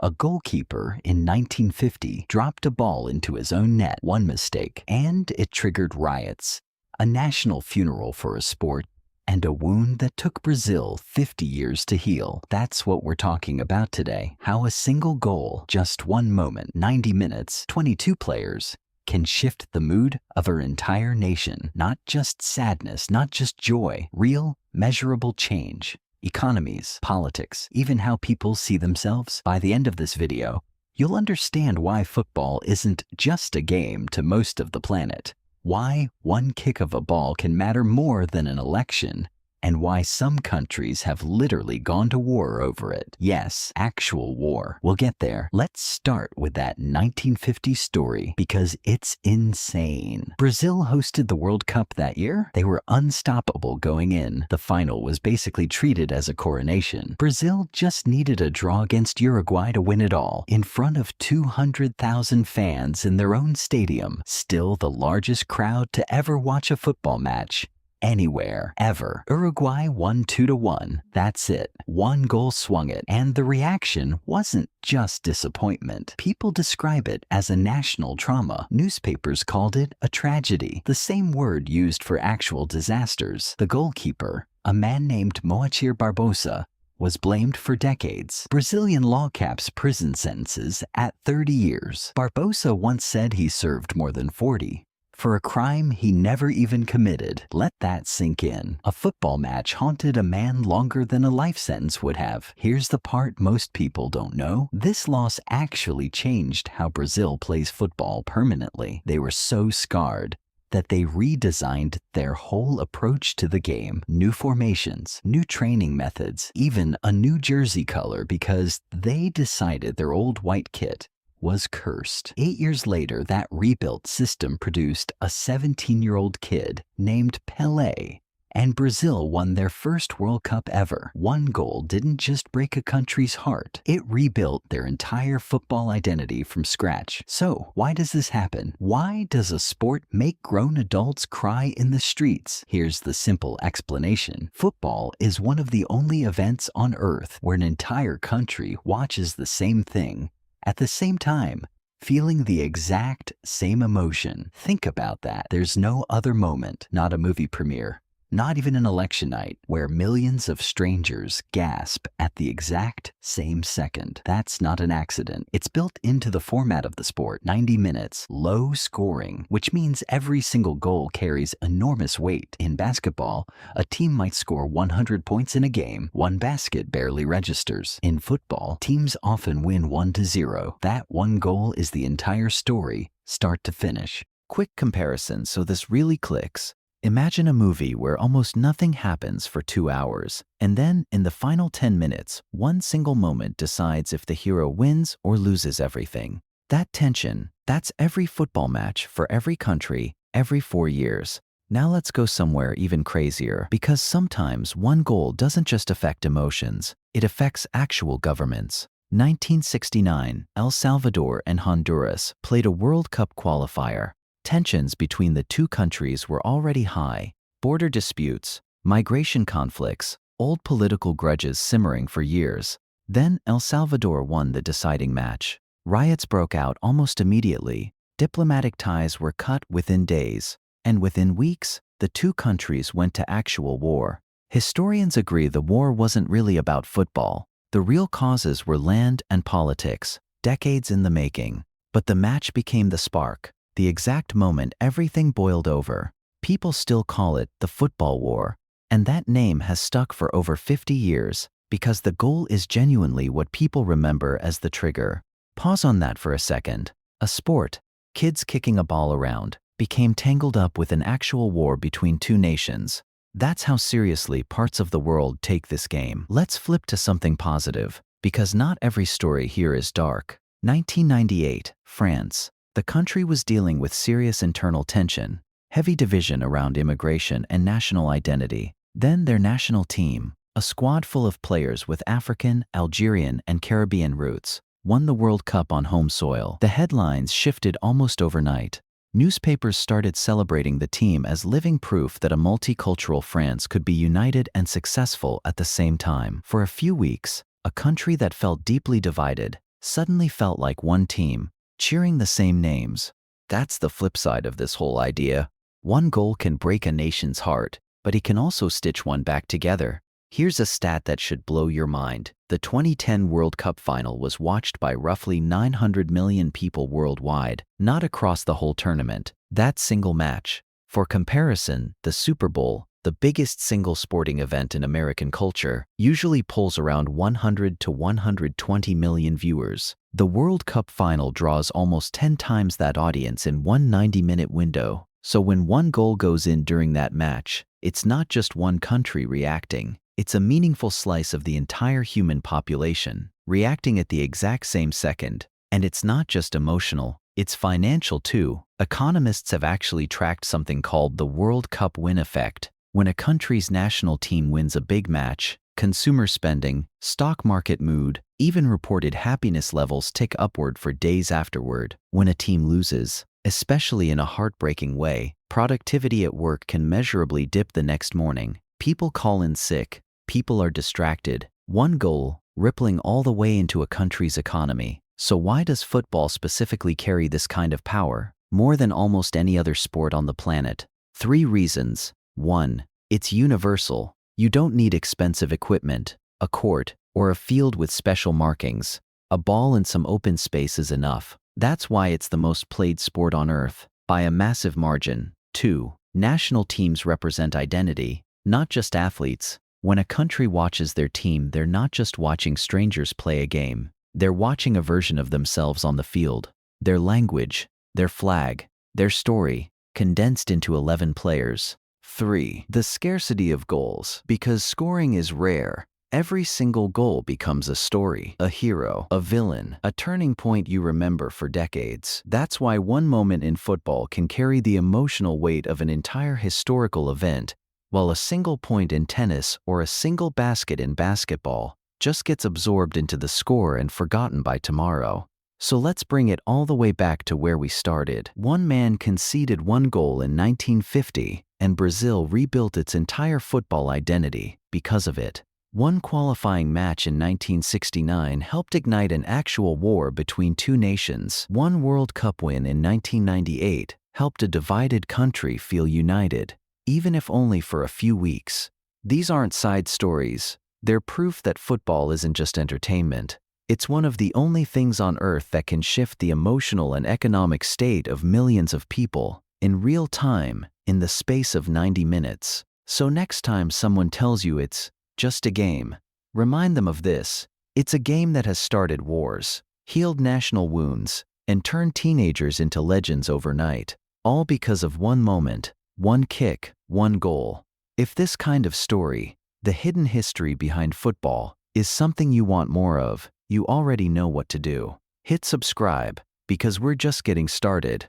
A goalkeeper in 1950 dropped a ball into his own net, one mistake, and it triggered riots, a national funeral for a sport, and a wound that took Brazil 50 years to heal. That's what we're talking about today. How a single goal, just one moment, 90 minutes, 22 players, can shift the mood of our entire nation. Not just sadness, not just joy, real, measurable change. Economies, politics, even how people see themselves. By the end of this video, you'll understand why football isn't just a game to most of the planet, why one kick of a ball can matter more than an election, and why some countries have literally gone to war over it. Yes, actual war. We'll get there. Let's start with that 1950 story because it's insane. Brazil hosted the World Cup that year. They were unstoppable going in. The final was basically treated as a coronation. Brazil just needed a draw against Uruguay to win it all, in front of 200,000 fans in their own stadium. Still the largest crowd to ever watch a football match. Anywhere, ever. Uruguay won 2-1. That's it. One goal swung it. And the reaction wasn't just disappointment. People describe it as a national trauma. Newspapers called it a tragedy, the same word used for actual disasters. The goalkeeper, a man named Moacir Barbosa, was blamed for decades. Brazilian law caps prison sentences at 30 years. Barbosa once said he served more than 40. For a crime he never even committed. Let that sink in. A football match haunted a man longer than a life sentence would have. Here's the part most people don't know. This loss actually changed how Brazil plays football permanently. They were so scarred that they redesigned their whole approach to the game. New formations, new training methods, even a new jersey color because they decided their old white kit was cursed. 8 years later, that rebuilt system produced a 17-year-old kid named Pelé, and Brazil won their first World Cup ever. One goal didn't just break a country's heart, it rebuilt their entire football identity from scratch. So, why does this happen? Why does a sport make grown adults cry in the streets? Here's the simple explanation. Football is one of the only events on Earth where an entire country watches the same thing at the same time, feeling the exact same emotion. Think about that. There's no other moment, not a movie premiere, not even an election night, where millions of strangers gasp at the exact same second. That's not an accident. It's built into the format of the sport. 90 minutes, low scoring, which means every single goal carries enormous weight. In basketball, a team might score 100 points in a game. One basket barely registers. In football, teams often win 1-0. That one goal is the entire story, start to finish. Quick comparison so this really clicks. Imagine a movie where almost nothing happens for 2 hours, and then, in the final 10 minutes, one single moment decides if the hero wins or loses everything. That tension, that's every football match for every country, every 4 years. Now let's go somewhere even crazier, because sometimes one goal doesn't just affect emotions, it affects actual governments. 1969, El Salvador and Honduras played a World Cup qualifier. Tensions between the two countries were already high, border disputes, migration conflicts, old political grudges simmering for years. Then El Salvador won the deciding match. Riots broke out almost immediately, diplomatic ties were cut within days, and within weeks, the two countries went to actual war. Historians agree the war wasn't really about football. The real causes were land and politics, decades in the making. But the match became the spark. The exact moment everything boiled over. People still call it the football war, and that name has stuck for over 50 years because the goal is genuinely what people remember as the trigger. Pause on that for a second. A sport, kids kicking a ball around, became tangled up with an actual war between two nations. That's how seriously parts of the world take this game. Let's flip to something positive, because not every story here is dark. 1998, France. The country was dealing with serious internal tension, heavy division around immigration and national identity. Then their national team, a squad full of players with African, Algerian, and Caribbean roots, won the World Cup on home soil. The headlines shifted almost overnight. Newspapers started celebrating the team as living proof that a multicultural France could be united and successful at the same time. For a few weeks, a country that felt deeply divided suddenly felt like one team, cheering the same names. That's the flip side of this whole idea. One goal can break a nation's heart, but it can also stitch one back together. Here's a stat that should blow your mind. The 2010 World Cup final was watched by roughly 900 million people worldwide, not across the whole tournament. That single match. For comparison, the Super Bowl, the biggest single sporting event in American culture, usually pulls around 100 to 120 million viewers. The World Cup final draws almost 10 times that audience in one 90-minute window. So when one goal goes in during that match, it's not just one country reacting. It's a meaningful slice of the entire human population, reacting at the exact same second. And it's not just emotional, it's financial too. Economists have actually tracked something called the World Cup win effect. When a country's national team wins a big match, consumer spending, stock market mood, even reported happiness levels tick upward for days afterward. When a team loses, especially in a heartbreaking way, productivity at work can measurably dip the next morning. People call in sick, people are distracted. One goal, rippling all the way into a country's economy. So why does football specifically carry this kind of power, more than almost any other sport on the planet? 3 reasons. 1. It's universal. You don't need expensive equipment, a court, or a field with special markings. A ball in some open space is enough. That's why it's the most played sport on earth, by a massive margin. 2. National teams represent identity, not just athletes. When a country watches their team, they're not just watching strangers play a game. They're watching a version of themselves on the field. Their language, their flag, their story, condensed into 11 players. 3. The scarcity of goals. Because scoring is rare, every single goal becomes a story, a hero, a villain, a turning point you remember for decades. That's why one moment in football can carry the emotional weight of an entire historical event, while a single point in tennis or a single basket in basketball just gets absorbed into the score and forgotten by tomorrow. So let's bring it all the way back to where we started. One man conceded one goal in 1950, and Brazil rebuilt its entire football identity because of it. One qualifying match in 1969 helped ignite an actual war between two nations. One World Cup win in 1998 helped a divided country feel united, even if only for a few weeks. These aren't side stories. They're proof that football isn't just entertainment. It's one of the only things on earth that can shift the emotional and economic state of millions of people in real time in the space of 90 minutes. So next time someone tells you it's just a game, remind them of this. It's a game that has started wars, healed national wounds, and turned teenagers into legends overnight, all because of one moment, one kick, one goal. If this kind of story, the hidden history behind football, is something you want more of, you already know what to do. Hit subscribe, because we're just getting started.